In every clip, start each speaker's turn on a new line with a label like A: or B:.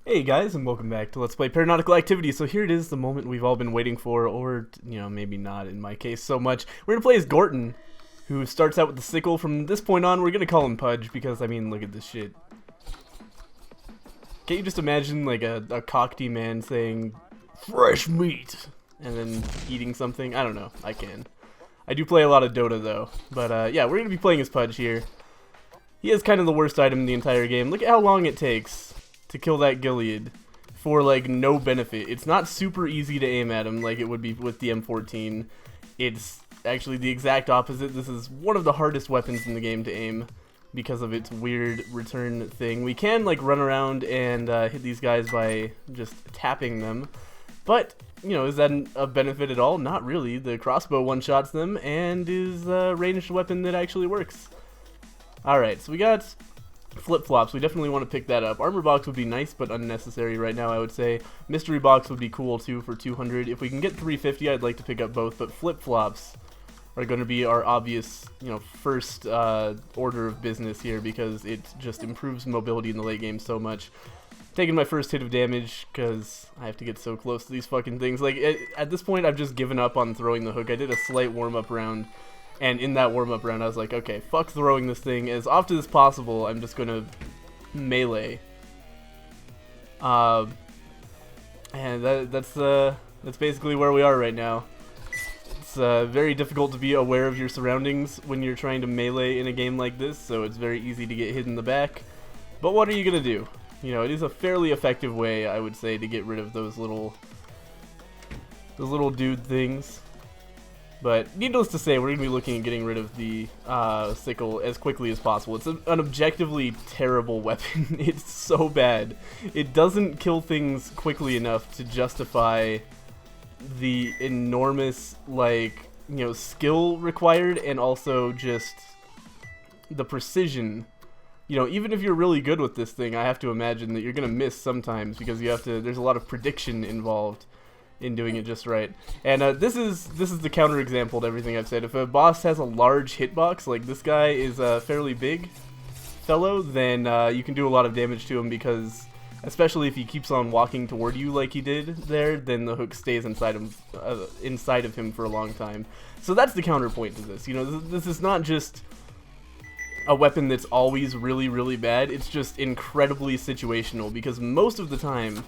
A: Hey guys, and welcome back to Let's Play Paranautical Activity. So here it is, the moment we've all been waiting for, or, maybe not in my case so much. We're going to play as Gorton, who starts out with the sickle. From this point on, we're going to call him Pudge, because, I mean, look at this shit. Can't you just imagine, like, a cockney man saying, fresh meat, and then eating something? I don't know, I can. I do play a lot of Dota, though. But, yeah, we're going to be playing as Pudge here. He has kind of the worst item in the entire game. Look at how long it takes to kill that Gilead for like no benefit. It's not super easy to aim at him like it would be with the M14. It's actually the exact opposite. This is one of the hardest weapons in the game to aim because of its weird return thing. We can like run around and hit these guys by just tapping them, but is that a benefit at all? Not really. The crossbow one-shots them and is a ranged weapon that actually works. Alright, so we got flip-flops. We definitely want to pick that up. Armor box would be nice, but unnecessary right now, I would say. Mystery box would be cool, too, for 200. If we can get 350, I'd like to pick up both, but flip-flops are going to be our obvious, first order of business here, because it just improves mobility in the late game so much. Taking my first hit of damage, because I have to get so close to these fucking things. Like, at this point, I've just given up on throwing the hook. I did a slight warm-up round. And in that warm-up round, I was like, okay, fuck throwing this thing. As often as possible, I'm just going to melee. And that's basically where we are right now. It's very difficult to be aware of your surroundings when you're trying to melee in a game like this, so it's very easy to get hit in the back. But what are you going to do? It is a fairly effective way, I would say, to get rid of those little dude things. But needless to say, we're going to be looking at getting rid of the sickle as quickly as possible. It's an objectively terrible weapon. It's so bad. It doesn't kill things quickly enough to justify the enormous, skill required, and also just the precision. Even if you're really good with this thing, I have to imagine that you're going to miss sometimes because there's a lot of prediction involved in doing it just right. And this is the counterexample to everything I've said. If a boss has a large hitbox, like this guy is a fairly big fellow, then you can do a lot of damage to him, because especially if he keeps on walking toward you like he did there, then the hook stays inside of him for a long time. So that's the counterpoint to this. This is not just a weapon that's always really, really bad. It's just incredibly situational, because most of the time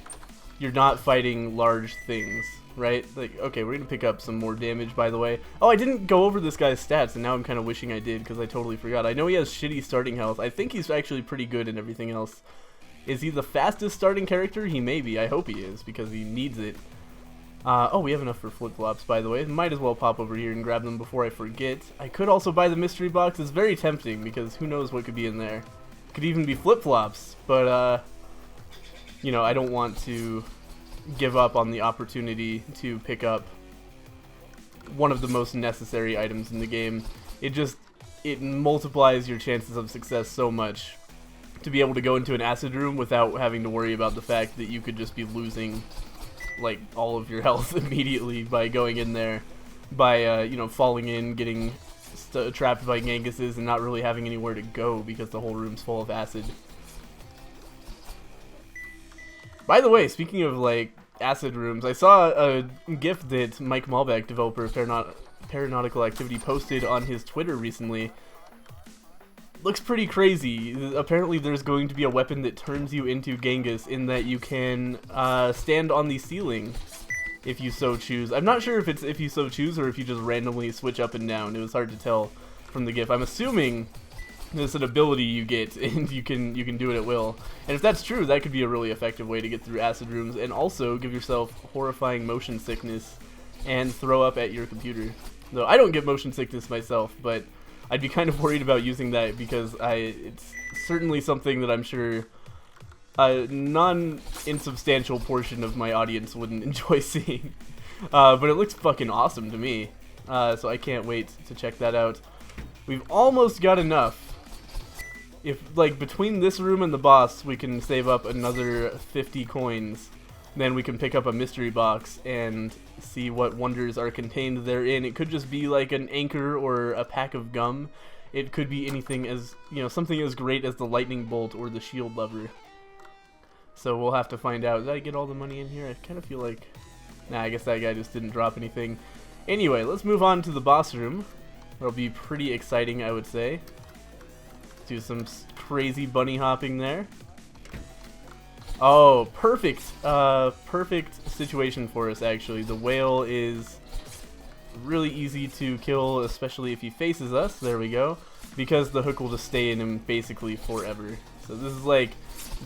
A: you're not fighting large things, right? Like, okay, we're gonna pick up some more damage, by the way. Oh, I didn't go over this guy's stats, and now I'm kind of wishing I did, because I totally forgot. I know he has shitty starting health. I think he's actually pretty good in everything else. Is he the fastest starting character? He may be. I hope he is, because he needs it. Oh, we have enough for flip-flops, by the way. Might as well pop over here and grab them before I forget. I could also buy the mystery box. It's very tempting, because who knows what could be in there. Could even be flip-flops, but, I don't want to give up on the opportunity to pick up one of the most necessary items in the game. It multiplies your chances of success so much to be able to go into an acid room without having to worry about the fact that you could just be losing like all of your health immediately by going in there, by falling in, getting trapped by Ganguses, and not really having anywhere to go because the whole room's full of acid. By the way, speaking of acid rooms, I saw a GIF that Mike Malbeck, developer of Paranautical Activity, posted on his Twitter recently. Looks pretty crazy. Apparently there's going to be a weapon that turns you into Genghis, in that you can stand on the ceiling if you so choose. I'm not sure if it's if you so choose or if you just randomly switch up and down. It was hard to tell from the GIF. I'm assuming it's an ability you get, and you can do it at will. And if that's true, that could be a really effective way to get through acid rooms, and also give yourself horrifying motion sickness and throw up at your computer. Though I don't get motion sickness myself, but I'd be kind of worried about using that, because it's certainly something that I'm sure a non-insubstantial portion of my audience wouldn't enjoy seeing. But it looks fucking awesome to me, so I can't wait to check that out. We've almost got enough. If, between this room and the boss, we can save up another 50 coins, then we can pick up a mystery box and see what wonders are contained therein. It could just be an anchor or a pack of gum. It could be anything as, something as great as the lightning bolt or the shield lever. So we'll have to find out. Did I get all the money in here? I kind of feel like... Nah, I guess that guy just didn't drop anything. Anyway, let's move on to the boss room. That'll be pretty exciting, I would say. Do some crazy bunny hopping there. Oh, perfect. Perfect situation for us, actually. The whale is really easy to kill, especially if he faces us. There we go. Because the hook will just stay in him basically forever. So this is like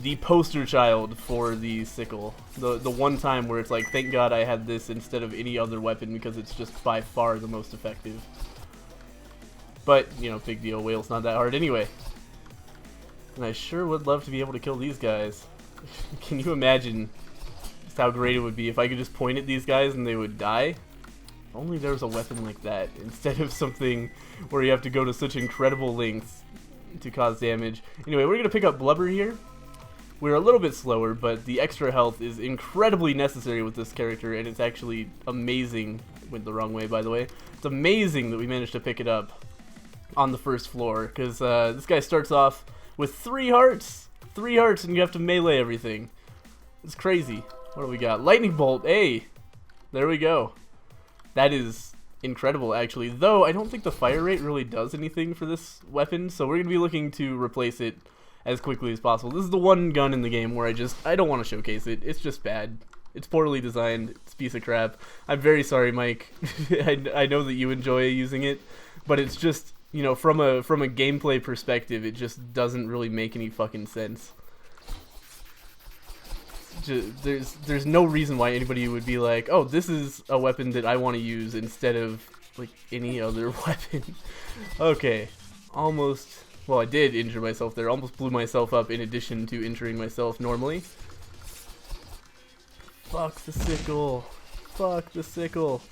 A: the poster child for the sickle. The one time where it's like, thank God I had this instead of any other weapon because it's just by far the most effective. But, you know, big deal. Whale's not that hard anyway. And I sure would love to be able to kill these guys. Can you imagine just how great it would be if I could just point at these guys and they would die? If only there was a weapon like that instead of something where you have to go to such incredible lengths to cause damage. Anyway, we're going to pick up Blubber here. We're a little bit slower, but the extra health is incredibly necessary with this character, and it's actually amazing. Went the wrong way, by the way. It's amazing that we managed to pick it up on the first floor, because this guy starts off with 3 hearts. 3 hearts, and you have to melee everything. It's crazy. What do we got? Lightning Bolt. Hey! There we go. That is incredible, actually. Though, I don't think the fire rate really does anything for this weapon, so we're going to be looking to replace it as quickly as possible. This is the one gun in the game where I don't want to showcase it. It's just bad. It's poorly designed. It's a piece of crap. I'm very sorry, Mike. I know that you enjoy using it, but it's just, you know, from a gameplay perspective, it just doesn't really make any fucking sense. There's no reason why anybody would be like, oh, this is a weapon that I want to use instead of like any other weapon. Okay, almost. Well, I did injure myself there. Almost blew myself up in addition to injuring myself normally. Fuck the sickle. Fuck the sickle.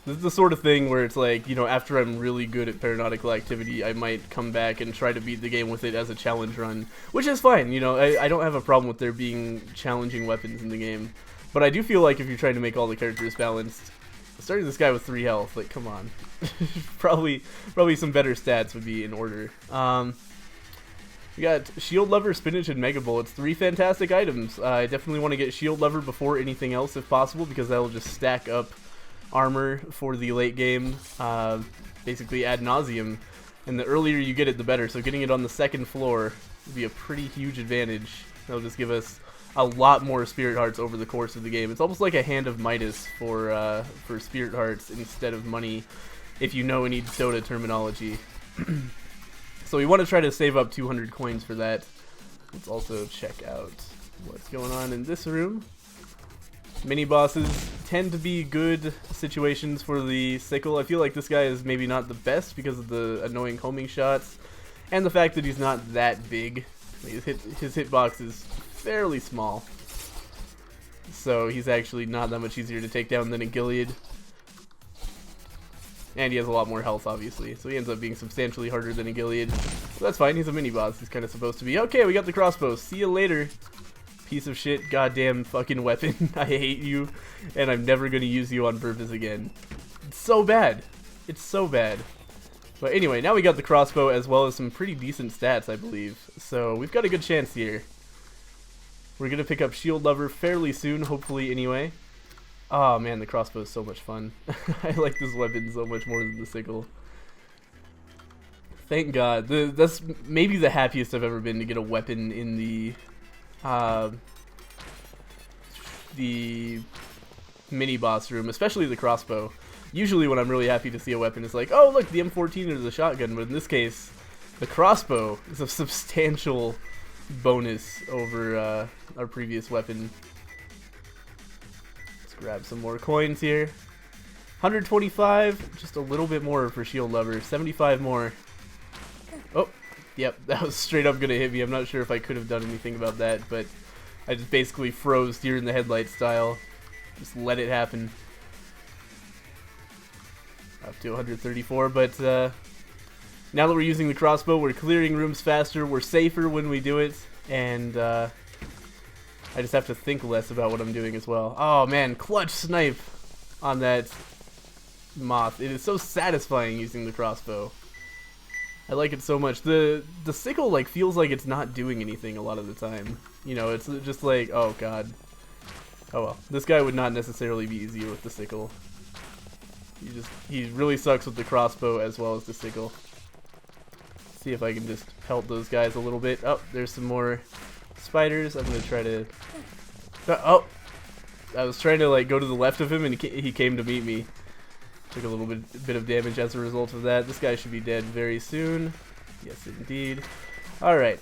A: This is the sort of thing where it's like, you know, after I'm really good at Paranautical activity, I might come back and try to beat the game with it as a challenge run. Which is fine, you know, I don't have a problem with there being challenging weapons in the game. But I do feel like if you're trying to make all the characters balanced, starting this guy with 3 health, like, come on. probably some better stats would be in order. We got Shield Lever, Spinach, and Mega Bullets. 3 fantastic items. I definitely want to get Shield Lever before anything else if possible, because that will just stack up armor for the late game, basically ad nauseum. And the earlier you get it, the better. So getting it on the 2nd floor would be a pretty huge advantage. That'll just give us a lot more Spirit Hearts over the course of the game. It's almost like a Hand of Midas for Spirit Hearts instead of money, if you know any Dota terminology. So we want to try to save up 200 coins for that. Let's also check out what's going on in this room. Mini bosses tend to be good situations for the sickle. I feel like this guy is maybe not the best because of the annoying homing shots and the fact that he's not that big. His hitbox is fairly small, so he's actually not that much easier to take down than a Gilead. And he has a lot more health, obviously, so he ends up being substantially harder than a Gilead. But that's fine, he's a mini-boss, he's kind of supposed to be. Okay, we got the crossbow, see you later. Piece of shit, goddamn fucking weapon. I hate you, and I'm never going to use you on purpose again. It's so bad. It's so bad. But anyway, now we got the crossbow as well as some pretty decent stats, I believe. So we've got a good chance here. We're going to pick up Shield Lever fairly soon, hopefully anyway. Oh man, the crossbow is so much fun. I like this weapon so much more than the sickle. Thank God. That's maybe the happiest I've ever been to get a weapon in the mini boss room, especially the crossbow. Usually when I'm really happy to see a weapon, it's like, oh look, the M14 or the shotgun, but in this case, the crossbow is a substantial bonus over our previous weapon. Let's grab some more coins here. 125, just a little bit more for Shield Lever, 75 more. Oh, yep, that was straight up gonna hit me. I'm not sure if I could have done anything about that, but I just basically froze deer in the headlight style. Just let it happen. Up to 134, but now that we're using the crossbow, we're clearing rooms faster, we're safer when we do it, and I just have to think less about what I'm doing as well. Oh man, clutch snipe on that moth. It is so satisfying using the crossbow. I like it so much. The sickle like feels like it's not doing anything a lot of the time. You know, it's just like, oh god. Oh well, this guy would not necessarily be easier with the sickle. He really sucks with the crossbow as well as the sickle. See if I can just pelt those guys a little bit. Oh, there's some more spiders. I'm gonna try to. Oh, I was trying to like go to the left of him, and he came to meet me. Took a little bit of damage as a result of that. This guy should be dead very soon. Yes, indeed. All right,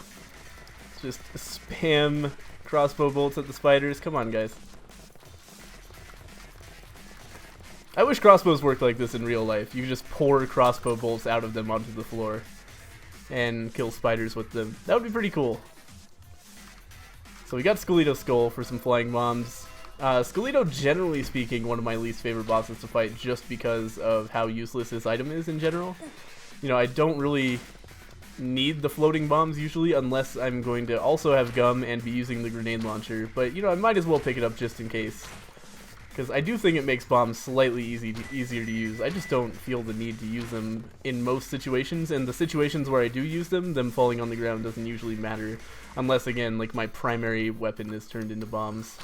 A: just spam crossbow bolts at the spiders. Come on, guys. I wish crossbows worked like this in real life. You just pour crossbow bolts out of them onto the floor and kill spiders with them. That would be pretty cool. So we got Skeleto's Skull for some flying bombs. Skeleto, generally speaking, one of my least favorite bosses to fight just because of how useless his item is in general. You know, I don't really need the floating bombs usually unless I'm going to also have gum and be using the grenade launcher. But, you know, I might as well pick it up just in case. Because I do think it makes bombs slightly easier to use. I just don't feel the need to use them in most situations, and the situations where I do use them falling on the ground doesn't usually matter. Unless, again, like my primary weapon is turned into bombs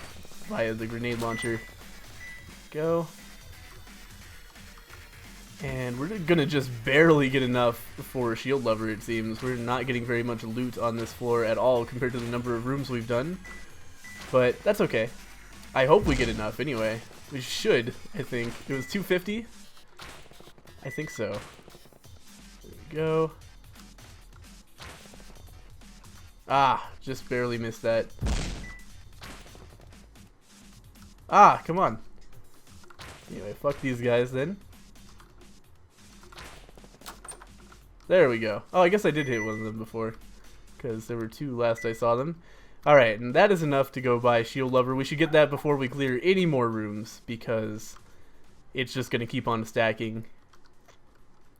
A: via the grenade launcher. Go. And we're gonna just barely get enough for Shield Lover, it seems. We're not getting very much loot on this floor at all compared to the number of rooms we've done. But that's okay. I hope we get enough anyway. We should, I think. It was 250? I think so. There we go. Ah, just barely missed that. Ah, come on. Anyway, fuck these guys then. There we go. Oh, I guess I did hit one of them before, because there were two last I saw them. Alright, and that is enough to go buy Shield Lover. We should get that before we clear any more rooms, because it's just going to keep on stacking.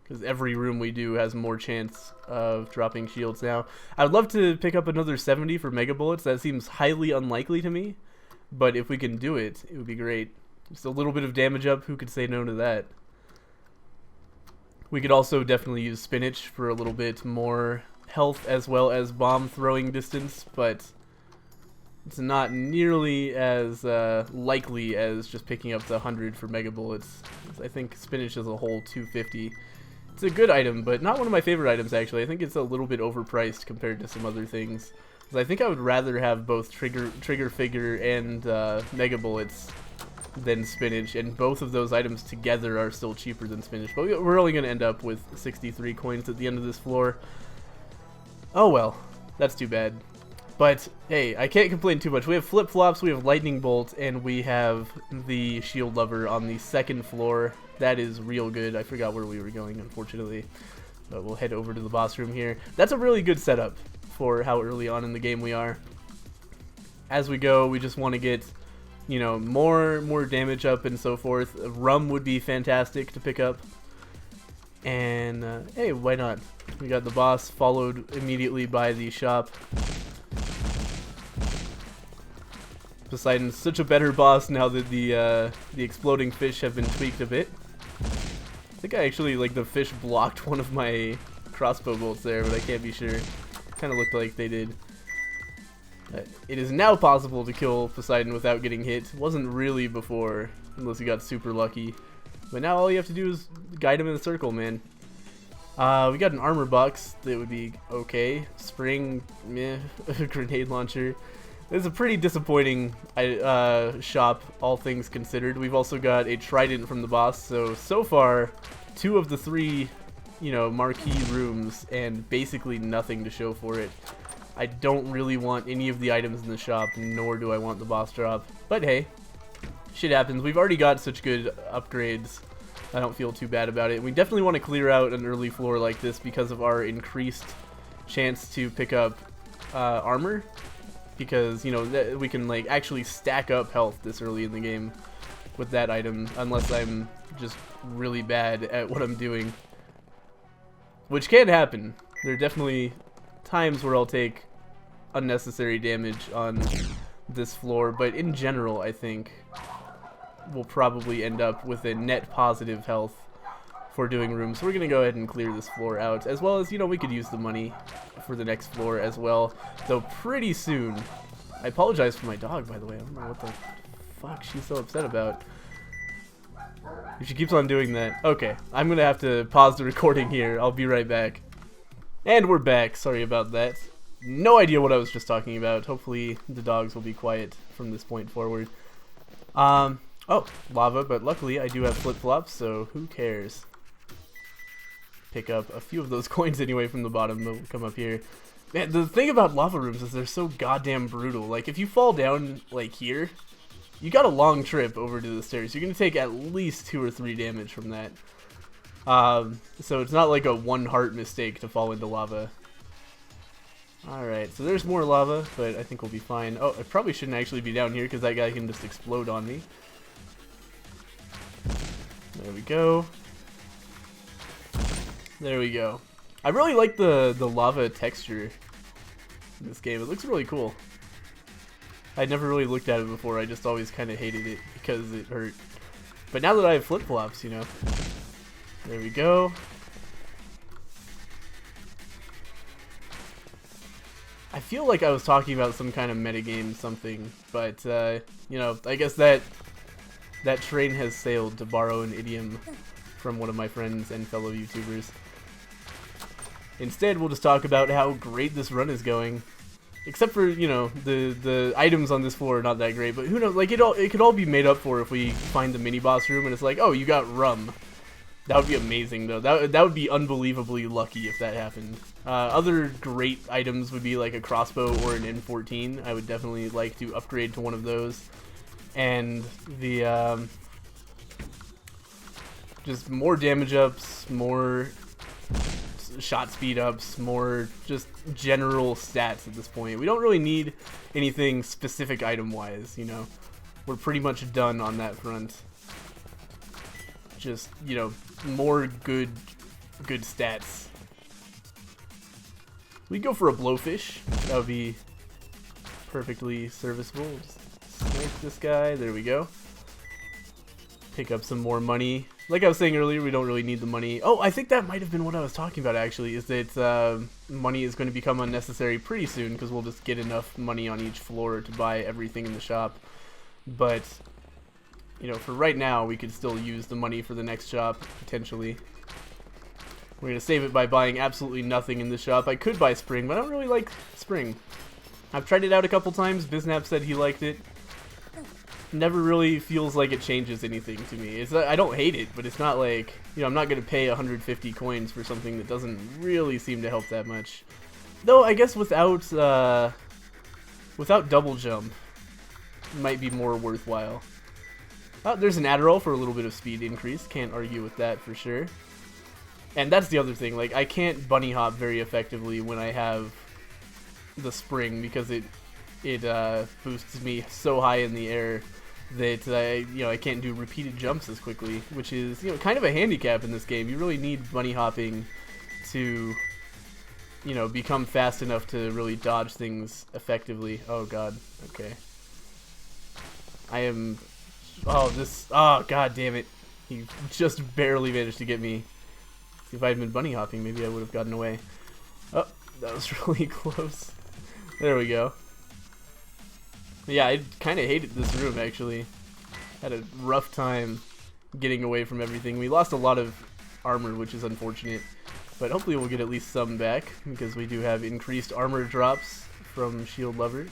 A: Because every room we do has more chance of dropping shields now. I would love to pick up another 70 for Mega Bullets. That seems highly unlikely to me. But if we can do it, it would be great. Just a little bit of damage up, who could say no to that? We could also definitely use Spinach for a little bit more health as well as bomb throwing distance, but it's not nearly as likely as just picking up the 100 for Mega Bullets. I think Spinach as a whole 250. It's a good item, but not one of my favorite items actually. I think it's a little bit overpriced compared to some other things. I think I would rather have both Trigger Figure and Mega Bullets than Spinach, and both of those items together are still cheaper than Spinach. But we're only going to end up with 63 coins at the end of this floor. Oh well, that's too bad. But hey, I can't complain too much. We have Flip-Flops, we have Lightning Bolt, and we have the Shield Lover on the second floor. That is real good. I forgot where we were going, unfortunately. But we'll head over to the boss room here. That's a really good setup for how early on in the game we are. As we go, we just want to get, you know, more damage up and so forth. Rum would be fantastic to pick up. And, hey, why not? We got the boss, followed immediately by the shop. Poseidon's such a better boss now that the exploding fish have been tweaked a bit. I think I actually, like, the fish blocked one of my crossbow bolts there, but I can't be sure. Kind of looked like they did. It is now possible to kill Poseidon without getting hit. It wasn't really before, unless you got super lucky. But now all you have to do is guide him in a circle, man. We got an armor box that would be okay. Spring, meh. Grenade launcher. It's a pretty disappointing shop, all things considered. We've also got a trident from the boss, so far, 2 of the 3, you know, marquee rooms, and basically nothing to show for it. I don't really want any of the items in the shop, nor do I want the boss drop. But hey, shit happens. We've already got such good upgrades. I don't feel too bad about it. We definitely want to clear out an early floor like this because of our increased chance to pick up armor. Because, you know, we can, like, actually stack up health this early in the game with that item, unless I'm just really bad at what I'm doing. Which can happen. There are definitely times where I'll take unnecessary damage on this floor, but in general, I think we'll probably end up with a net positive health for doing rooms. So we're gonna go ahead and clear this floor out, as well as, you know, we could use the money for the next floor as well. Though pretty soon, I apologize for my dog, by the way. I don't know what the fuck she's so upset about. If she keeps on doing that. Okay, I'm gonna have to pause the recording here. I'll be right back. And we're back. Sorry about that. No idea what I was just talking about. Hopefully the dogs will be quiet from this point forward. Oh, lava, but luckily I do have flip-flops, so who cares? Pick up a few of those coins anyway from the bottom, but we'll come up here. Man, the thing about lava rooms is they're so goddamn brutal. Like, if you fall down, like, here, you got a long trip over to the stairs. You're gonna take at least 2 or 3 damage from that. So it's not like a 1 heart mistake to fall into lava. Alright, so there's more lava, but I think we'll be fine. Oh, I probably shouldn't actually be down here because that guy can just explode on me. There we go. There we go. I really like the lava texture in this game. It looks really cool. I'd never really looked at it before. I just always kind of hated it because it hurt. But now that I have flip-flops, you know. There we go. I feel like I was talking about some kind of metagame something, but, you know, I guess that train has sailed, to borrow an idiom from one of my friends and fellow YouTubers. Instead, we'll just talk about how great this run is going. Except for, you know, the items on this floor are not that great, but who knows, like, it could all be made up for if we find the mini-boss room and it's like, oh, you got rum. That would be amazing, though. That would be unbelievably lucky if that happened. Other great items would be like a crossbow or an M14. I would definitely like to upgrade to one of those. And the, just more damage ups, more shot speed ups, more just general stats at this point. We don't really need anything specific item-wise, you know. We're pretty much done on that front. Just, you know, more good stats. We go for a blowfish. That would be perfectly serviceable. Just snipe this guy. There we go. Pick up some more money. Like I was saying earlier, we don't really need the money. Oh, I think that might have been what I was talking about, actually, is that money is going to become unnecessary pretty soon because we'll just get enough money on each floor to buy everything in the shop. But, you know, for right now, we could still use the money for the next shop, potentially. We're going to save it by buying absolutely nothing in the shop. I could buy Spring, but I don't really like Spring. I've tried it out a couple times. Biznap said he liked it. Never really feels like it changes anything to me. I don't hate it, but it's not like, you know, I'm not going to pay 150 coins for something that doesn't really seem to help that much. Though, I guess without double jump, it might be more worthwhile. Oh, there's an Adderall for a little bit of speed increase. Can't argue with that for sure. And that's the other thing. Like, I can't bunny hop very effectively when I have the Spring because it boosts me so high in the air that I can't do repeated jumps as quickly, which is, you know, kind of a handicap in this game. You really need bunny hopping to, you know, become fast enough to really dodge things effectively. Oh god. Okay. Oh god damn it. He just barely managed to get me. If I had been bunny hopping, maybe I would have gotten away. Oh, that was really close. There we go. Yeah, I kind of hated this room, actually. Had a rough time getting away from everything. We lost a lot of armor, which is unfortunate. But hopefully we'll get at least some back, because we do have increased armor drops from Shield Lover.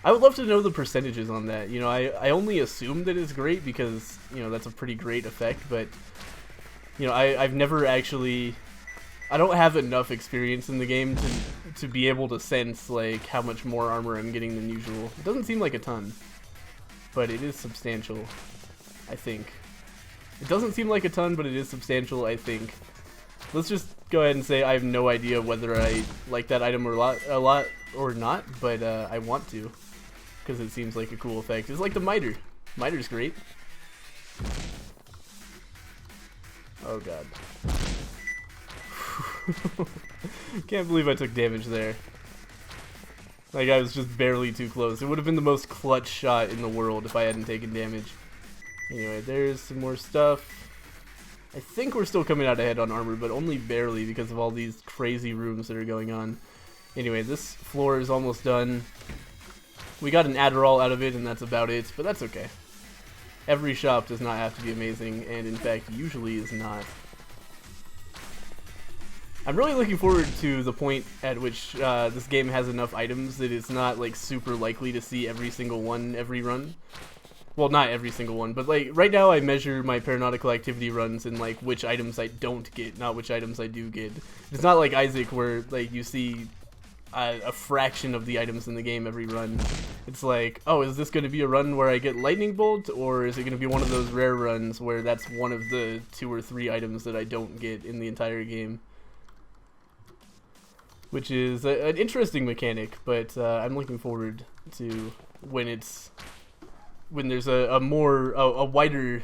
A: I would love to know the percentages on that. You know, I only assume that it's great because, you know, that's a pretty great effect, but, you know, I've never actually... I don't have enough experience in the game to be able to sense, like, how much more armor I'm getting than usual. It doesn't seem like a ton, but it is substantial, I think. It doesn't seem like a ton, but it is substantial, I think. Let's just go ahead and say I have no idea whether I like that item a lot or not, but I want to, because it seems like a cool effect. It's like the miter. Miter's great. Oh god. Can't believe I took damage there. Like, I was just barely too close. It would have been the most clutch shot in the world if I hadn't taken damage. Anyway, there's some more stuff. I think we're still coming out ahead on armor, but only barely because of all these crazy rooms that are going on. Anyway, this floor is almost done. We got an Adderall out of it, and that's about it, but that's okay. Every shop does not have to be amazing, and in fact, usually is not. I'm really looking forward to the point at which this game has enough items that it's not like super likely to see every single one every run. Well, not every single one, but like right now I measure my Paranautical activity runs in like which items I don't get, not which items I do get. It's not like Isaac where like you see a fraction of the items in the game every run. It's like, oh, is this going to be a run where I get Lightning Bolt, or is it going to be one of those rare runs where that's one of the 2 or 3 items that I don't get in the entire game? Which is an interesting mechanic, but I'm looking forward to when there's a wider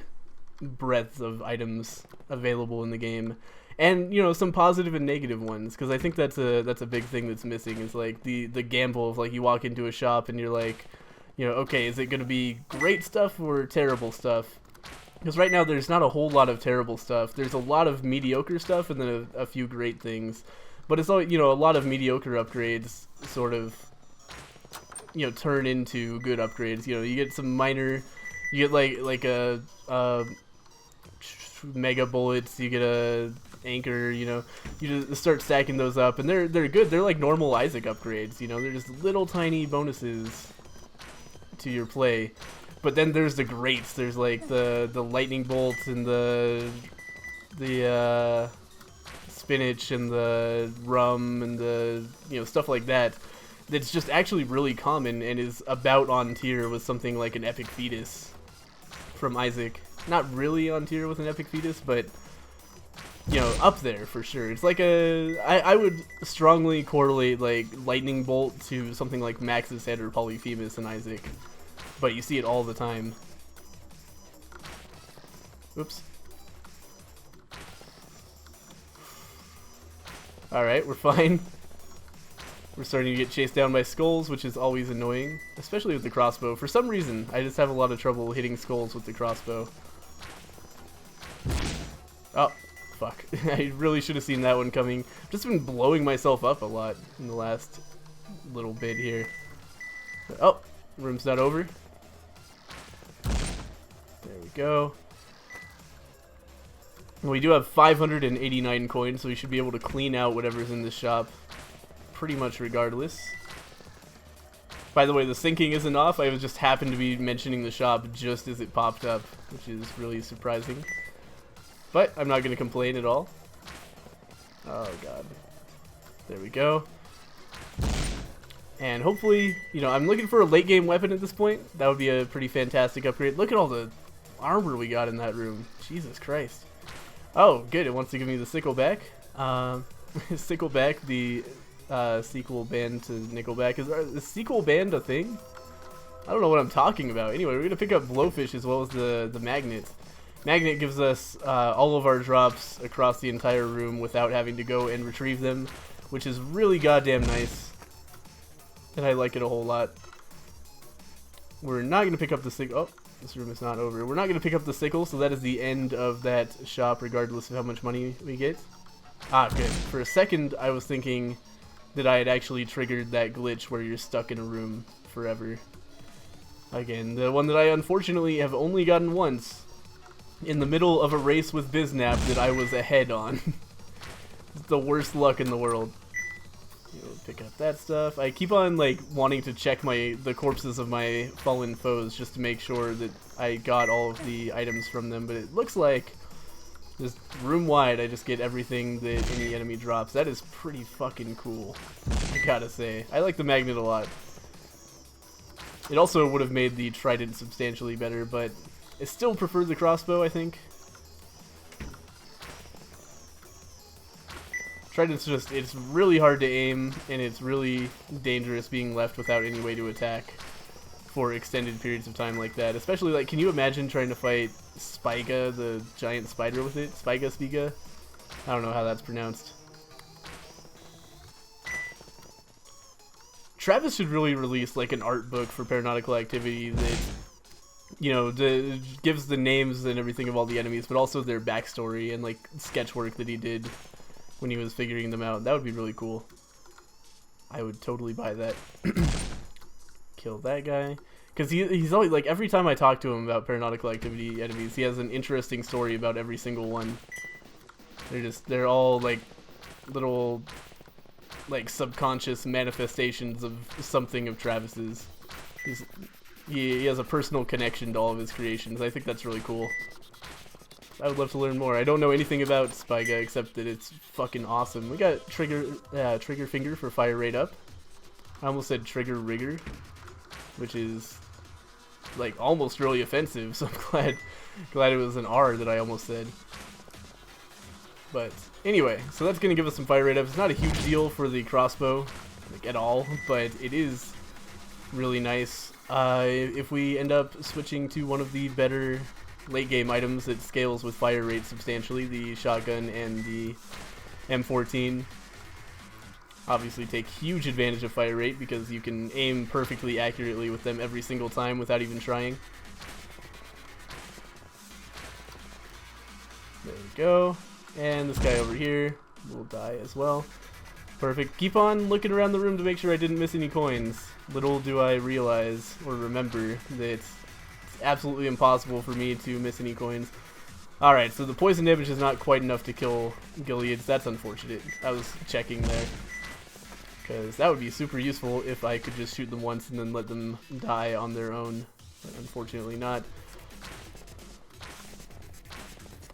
A: breadth of items available in the game, and some positive and negative ones, because I think that's a big thing that's missing. Is like the gamble of like you walk into a shop and you're like, okay, is it going to be great stuff or terrible stuff? Because right now there's not a whole lot of terrible stuff. There's a lot of mediocre stuff and then a few great things. But it's all, a lot of mediocre upgrades sort of, turn into good upgrades. You get some minor, you get like a mega bullets, you get a anchor, you just start stacking those up, and they're good. They're like normal Isaac upgrades, they're just little tiny bonuses to your play. But then there's the greats. There's like the lightning bolt and the spinach and the rum and the stuff like that. That's just actually really common and is about on tier with something like an epic fetus from Isaac. Not really on tier with an epic fetus, but up there for sure. It's like I would strongly correlate like lightning bolt to something like Max's Head or Polyphemus in Isaac, but you see it all the time. Oops. Alright, we're fine. We're starting to get chased down by skulls, which is always annoying, especially with the crossbow. For some reason, I just have a lot of trouble hitting skulls with the crossbow. Oh, fuck. I really should have seen that one coming. I've just been blowing myself up a lot in the last little bit here. Oh, room's not over. There we go. We do have 589 coins, so we should be able to clean out whatever's in this shop pretty much regardless. By the way, the syncing isn't off. I just happened to be mentioning the shop just as it popped up, which is really surprising. But I'm not going to complain at all. Oh, God. There we go. And hopefully, I'm looking for a late game weapon at this point. That would be a pretty fantastic upgrade. Look at all the armor we got in that room. Jesus Christ. Oh, good. It wants to give me the sickle back. Sickle back, the sequel band to Nickelback. Is the sequel band a thing? I don't know what I'm talking about. Anyway, we're going to pick up Blowfish as well as the magnet. Magnet gives us all of our drops across the entire room without having to go and retrieve them, which is really goddamn nice. And I like it a whole lot. We're not going to pick up the sickle. Oh, this room is not over. We're not going to pick up the sickle, so that is the end of that shop regardless of how much money we get. Ah, good. For a second, I was thinking that I had actually triggered that glitch where you're stuck in a room forever. Again, the one that I unfortunately have only gotten once in the middle of a race with Biznap that I was ahead on. It's the worst luck in the world. Pick up that stuff. I keep on like wanting to check the corpses of my fallen foes just to make sure that I got all of the items from them, but it looks like just room wide I just get everything that any enemy drops. That is pretty fucking cool, I gotta say. I like the magnet a lot. It also would have made the trident substantially better, but I still prefer the crossbow, I think. Trident's just, it's really hard to aim, and it's really dangerous being left without any way to attack for extended periods of time like that. Especially, like, can you imagine trying to fight Spiga, the giant spider with it? Spiga? I don't know how that's pronounced. Travis should really release, like, an art book for Paranautical activity that you know, gives the names and everything of all the enemies, but also their backstory and like sketch work that he did when he was figuring them out. That would be really cool. I would totally buy that. Kill that guy. Because he's always, like, every time I talk to him about Paranautical Activity enemies, he has an interesting story about every single one. They're all, like, little, like, subconscious manifestations of something of Travis's. He has a personal connection to all of his creations. I think that's really cool. I would love to learn more. I don't know anything about Spyga except that it's fucking awesome. We got trigger finger for fire rate up. I almost said trigger rigger, which is like almost really offensive, so I'm glad it was an R that I almost said. But anyway, so that's gonna give us some fire rate up. It's not a huge deal for the crossbow, like at all, but it is really nice. If we end up switching to one of the better late game items that scales with fire rate substantially, the shotgun and the M14, obviously take huge advantage of fire rate because you can aim perfectly accurately with them every single time without even trying. There we go. And this guy over here will die as well. Perfect. Keep on looking around the room to make sure I didn't miss any coins. Little do I realize or remember that it's absolutely impossible for me to miss any coins. Alright, so the poison damage is not quite enough to kill Gileads. That's unfortunate. I was checking there. Because that would be super useful if I could just shoot them once and then let them die on their own. But unfortunately not.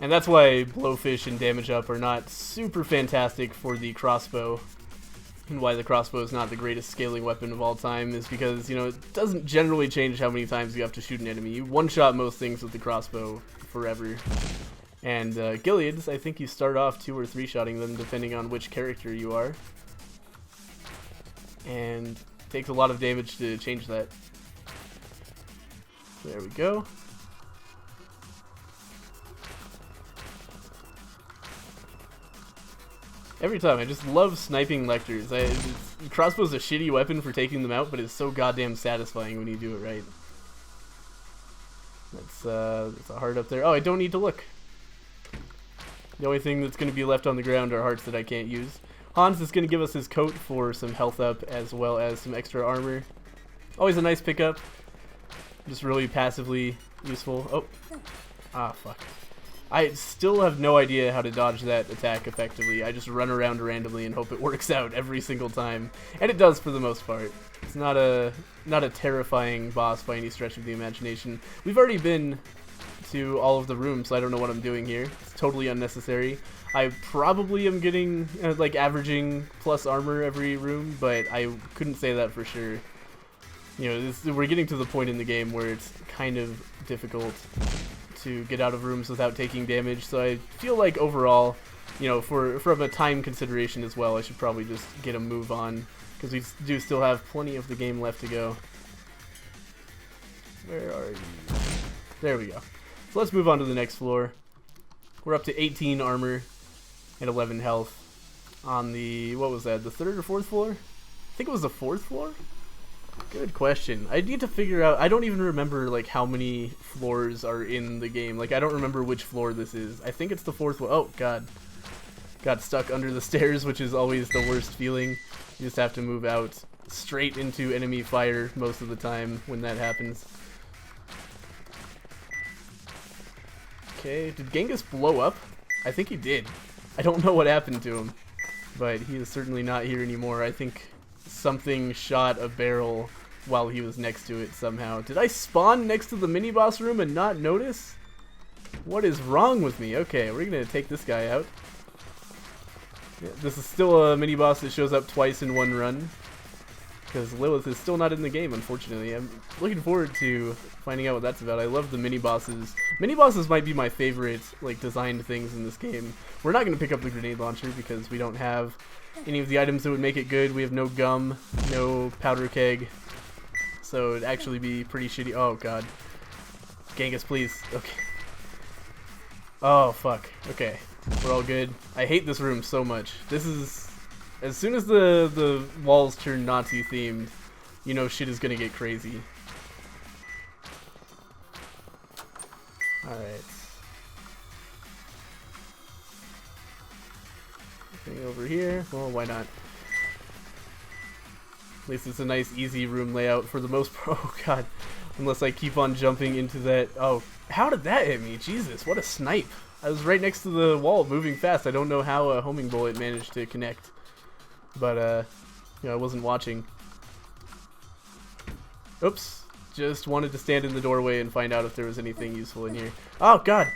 A: And that's why Blowfish and Damage Up are not super fantastic for the crossbow. And why the crossbow is not the greatest scaling weapon of all time is because, you know, it doesn't generally change how many times you have to shoot an enemy. You one-shot most things with the crossbow forever. And Gileads, I think you start off 2 or 3-shotting them depending on which character you are. And it takes a lot of damage to change that. There we go. Every time, I just love sniping Lectors. Crossbow's a shitty weapon for taking them out, but it's so goddamn satisfying when you do it right. That's a heart up there. Oh, I don't need to look. The only thing that's going to be left on the ground are hearts that I can't use. Hans is going to give us his coat for some health up as well as some extra armor. Always a nice pickup. Just really passively useful. Oh. Ah, fuck. I still have no idea how to dodge that attack effectively. I just run around randomly and hope it works out every single time. And it does for the most part. It's not a terrifying boss by any stretch of the imagination. We've already been to all of the rooms, so I don't know what I'm doing here. It's totally unnecessary. I probably am getting, like, averaging plus armor every room, but I couldn't say that for sure. You know, we're getting to the point in the game where it's kind of difficult to get out of rooms without taking damage, so I feel like overall, you know, from a time consideration as well, I should probably just get a move on, because we do still have plenty of the game left to go. Where are you? There we go. So let's move on to the next floor. We're up to 18 armor and 11 health on the, what was that, the 3rd or 4th floor? I think it was the 4th floor? Good question. I need to figure out, I don't even remember like how many floors are in the game. Like I don't remember which floor this is. I think it's the 4th floor. Oh god. Got stuck under the stairs, which is always the worst feeling. You just have to move out straight into enemy fire most of the time when that happens. Okay, did Genghis blow up? I think he did. I don't know what happened to him, but he is certainly not here anymore. I think something shot a barrel while he was next to it somehow. Did I spawn next to the mini-boss room and not notice? What is wrong with me? Okay, we're gonna take this guy out. Yeah, this is still a mini-boss that shows up twice in one run, because Lilith is still not in the game, unfortunately. I'm looking forward to finding out what that's about. I love the mini-bosses. Mini-bosses might be my favorite, like, designed things in this game. We're not going to pick up the grenade launcher because we don't have any of the items that would make it good. We have no gum, no powder keg, so it'd actually be pretty shitty. Oh, God. Genghis, please. Okay. Oh, fuck. Okay. We're all good. I hate this room so much. This is... As soon as the walls turn Nazi themed, you know shit is gonna get crazy. Alright. Anything over here? Well, why not? At least it's a nice, easy room layout for the most part. Oh, God. Unless I keep on jumping into that. Oh, how did that hit me? Jesus, what a snipe. I was right next to the wall, moving fast. I don't know how a homing bullet managed to connect. But, you know, I wasn't watching. Oops. Just wanted to stand in the doorway and find out if there was anything useful in here. Oh, God.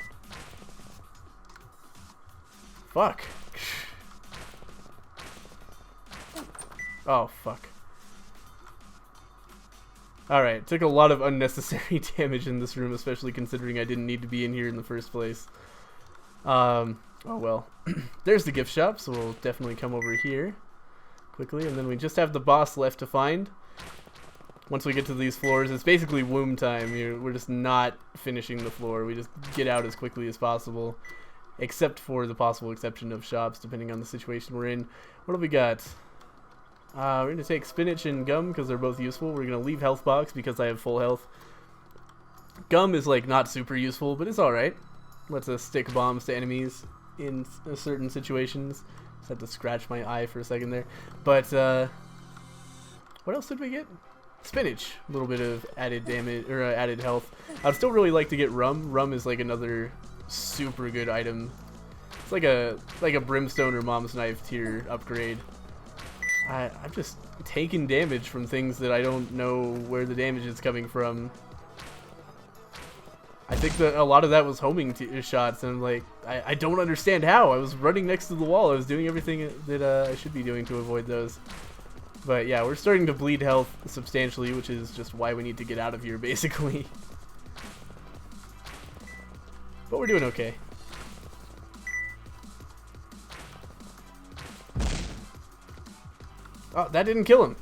A: Fuck. Oh, fuck. Alright, took a lot of unnecessary damage in this room, especially considering I didn't need to be in here in the first place. Oh well. There's the gift shop, so we'll definitely come over here quickly, and then we just have the boss left to find. Once we get to these floors, it's basically womb time. We're just not finishing the floor. We just get out as quickly as possible, except for the possible exception of shops, depending on the situation we're in. What do we got? We're going to take spinach and gum because they're both useful. We're going to leave health box because I have full health. Gum is like not super useful, but it's alright. Lets us stick bombs to enemies in certain situations. Just had to scratch my eye for a second there. But, what else did we get? Spinach. A little bit of added damage, or added health. I'd still really like to get rum. Rum is like another super good item. It's like a brimstone or mom's knife tier upgrade. I'm just taking damage from things that I don't know where the damage is coming from. I think that a lot of that was homing shots, and I'm like, I don't understand how. I was running next to the wall. I was doing everything that I should be doing to avoid those. But yeah, we're starting to bleed health substantially, which is just why we need to get out of here, basically. But we're doing okay. Oh, that didn't kill him.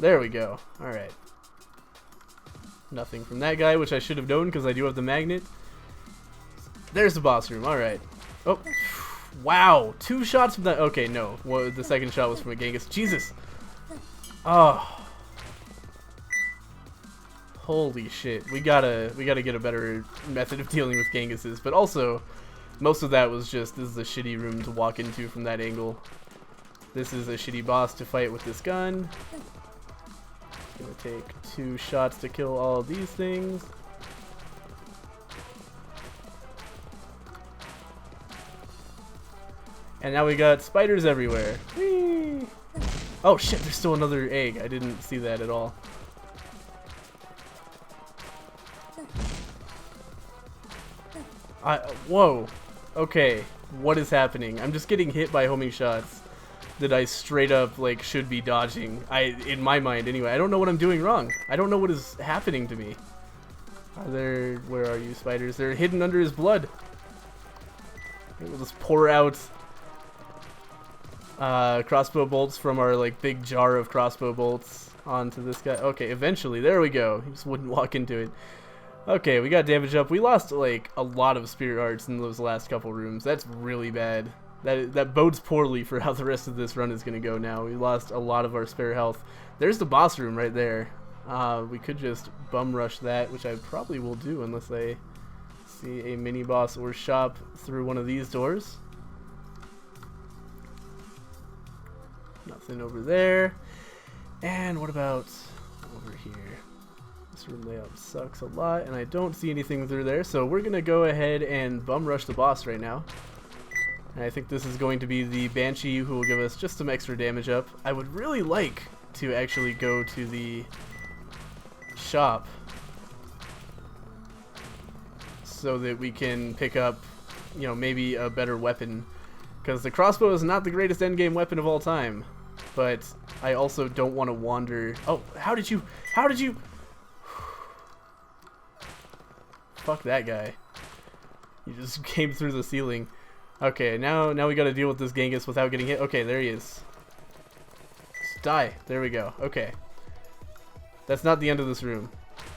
A: There we go. Alright. Nothing from that guy, which I should have known because I do have the magnet. There's the boss room. Alright. Oh. Wow. 2 shots from that. Okay, no. Well, the second shot was from a Genghis. Jesus. Oh. Holy shit. We gotta get a better method of dealing with Genghises. But also, most of that was just, this is a shitty room to walk into from that angle. This is a shitty boss to fight with this gun. Gonna take 2 shots to kill all of these things. And now we got spiders everywhere. Whee! Oh shit, there's still another egg. I didn't see that at all. Whoa. Okay, what is happening? I'm just getting hit by homing shots that I straight up like should be dodging. In my mind anyway. I don't know what I'm doing wrong. I don't know what is happening to me. Where are you, spiders? They're hidden under his blood. We'll just pour out crossbow bolts from our like big jar of crossbow bolts onto this guy. Okay, eventually, there we go. He just wouldn't walk into it. Okay, we got damage up. We lost like a lot of spirit hearts in those last couple rooms. That's really bad. That bodes poorly for how the rest of this run is going to go now. We lost a lot of our spare health. There's the boss room right there. We could just bum rush that, which I probably will do unless I see a mini boss or shop through one of these doors. Nothing over there. And what about over here? This room layout sucks a lot, and I don't see anything through there, so we're going to go ahead and bum rush the boss right now. And I think this is going to be the Banshee who will give us just some extra damage up. I would really like to actually go to the shop so that we can pick up, you know, maybe a better weapon. Because the crossbow is not the greatest endgame weapon of all time. But I also don't want to wander. Oh, how did you? Fuck that guy. He just came through the ceiling. Okay, now we gotta deal with this Genghis without getting hit. Okay, there he is. Just die. There we go. Okay. That's not the end of this room.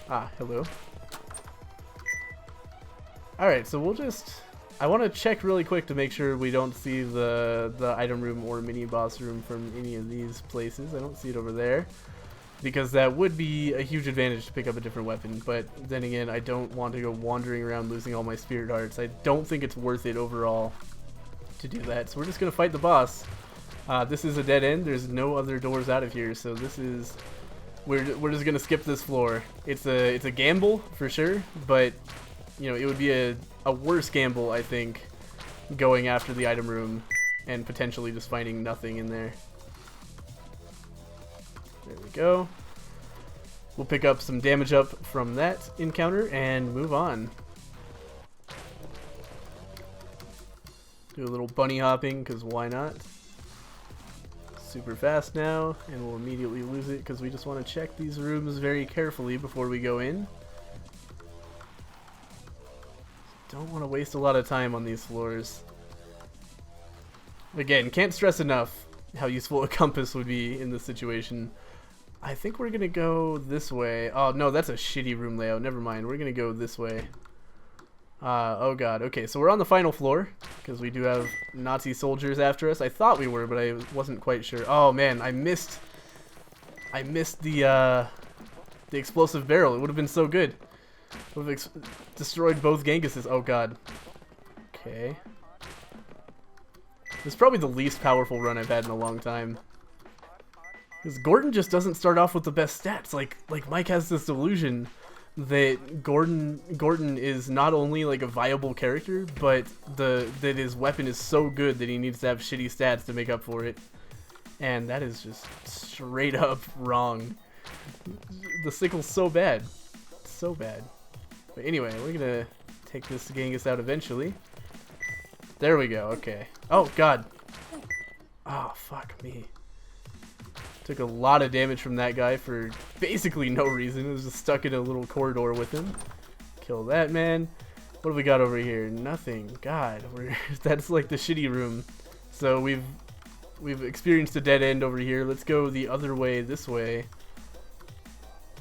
A: Ah, hello. Alright, so we'll just... I want to check really quick to make sure we don't see the item room or mini boss room from any of these places. I don't see it over there. because that would be a huge advantage to pick up a different weapon. But then again, I don't want to go wandering around losing all my spirit hearts. I don't think it's worth it overall to do that. So we're just gonna fight the boss. This is a dead end. There's no other doors out of here, so this is we're just gonna skip this floor. It's a gamble for sure, but you know, it would be a worse gamble, I think, going after the item room and potentially just finding nothing in there. There we go. We'll pick up some damage up from that encounter and move on. Do a little bunny hopping, because why not? Super fast now, and we'll immediately lose it because we just want to check these rooms very carefully before we go in. Don't want to waste a lot of time on these floors. Again, can't stress enough how useful a compass would be in this situation. I think we're gonna go this way. Oh no, that's a shitty room layout. Never mind. We're gonna go this way. Oh god. Okay, so we're on the final floor because we do have Nazi soldiers after us. I thought we were, but I wasn't quite sure. Oh man, I missed the explosive barrel. It would have been so good. Would have destroyed both Genghis'. Oh god. Okay. This is probably the least powerful run I've had in a long time. Because Gordon just doesn't start off with the best stats. Like Mike has this delusion that Gordon is not only like a viable character, but that his weapon is so good that he needs to have shitty stats to make up for it. And that is just straight up wrong. The sickle's so bad. So bad. But anyway, we're gonna take this Genghis out eventually. There we go, okay. Oh god. Oh fuck me. Took a lot of damage from that guy for basically no reason. It was just stuck in a little corridor with him. Kill that man. What have we got over here? Nothing. God, that's like the shitty room. So we've experienced a dead end over here. Let's go the other way, this way.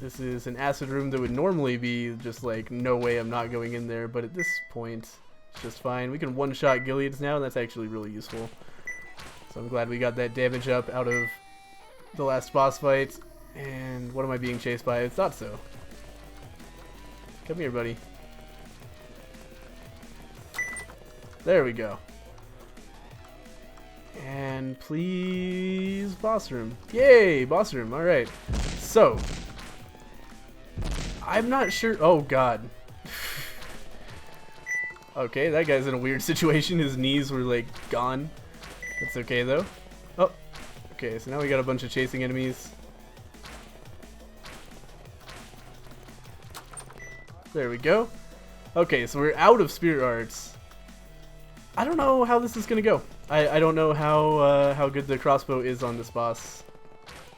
A: This is an acid room that would normally be just like, no way I'm not going in there, but at this point, it's just fine. We can one-shot Gileads now, and that's actually really useful. So I'm glad we got that damage up out of the last boss fight. And what am I being chased by? I thought so. Come here, buddy. There we go. And please, boss room. Yay, boss room. Alright. So, I'm not sure. Oh, God. Okay, that guy's in a weird situation. His knees were, like, gone. That's okay, though. Oh, okay, so now we got a bunch of chasing enemies. There we go. Okay, so we're out of spirit hearts. I don't know how this is gonna go. I don't know how good the crossbow is on this boss.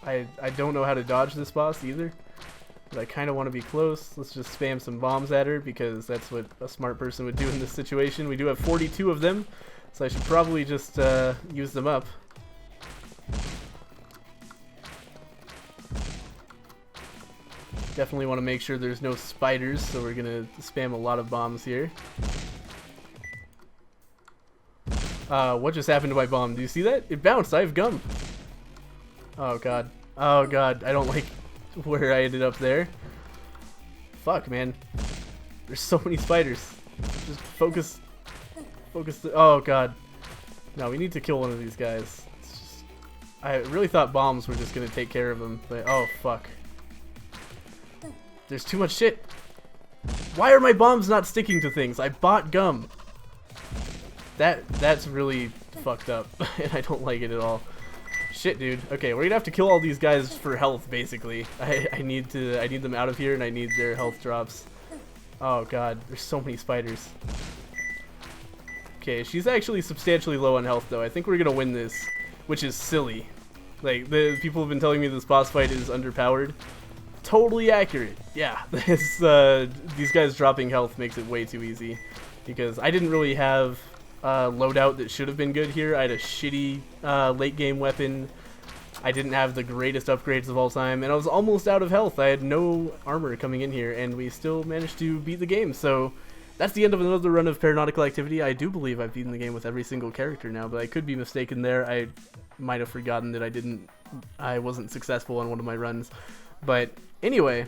A: I don't know how to dodge this boss either. But I kind of want to be close. Let's just spam some bombs at her because that's what a smart person would do in this situation. We do have 42 of them, so I should probably just use them up. Definitely want to make sure there's no spiders, so we're gonna spam a lot of bombs here. What just happened to my bomb? Do you see that? It bounced. I have gum. Oh god. Oh god. I don't like where I ended up there. Fuck, man. There's so many spiders. Just focus. Focus. Oh god. No, we need to kill one of these guys. It's just, I really thought bombs were just gonna take care of them, but oh fuck. There's too much shit. Why are my bombs not sticking to things? I bought gum. That's really fucked up, and I don't like it at all. Shit, dude. Okay, we're gonna have to kill all these guys for health, basically. I need them out of here, and I need their health drops. Oh god, there's so many spiders. Okay, she's actually substantially low on health, though. I think we're gonna win this, which is silly. Like, the people have been telling me this boss fight is underpowered. Totally accurate. Yeah, these guys dropping health makes it way too easy, because I didn't really have loadout that should have been good here. I had a shitty late game weapon. I didn't have the greatest upgrades of all time, and I was almost out of health. I had no armor coming in here, and we still managed to beat the game. So that's the end of another run of Paranautical activity. I do believe I've beaten the game with every single character now, but I could be mistaken there. I might have forgotten that I wasn't successful on one of my runs. But anyway,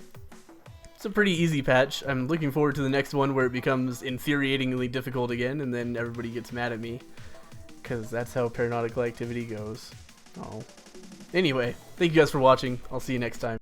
A: it's a pretty easy patch. I'm looking forward to the next one where it becomes infuriatingly difficult again, and then everybody gets mad at me, because that's how Paranautical activity goes. Oh. Anyway, thank you guys for watching. I'll see you next time.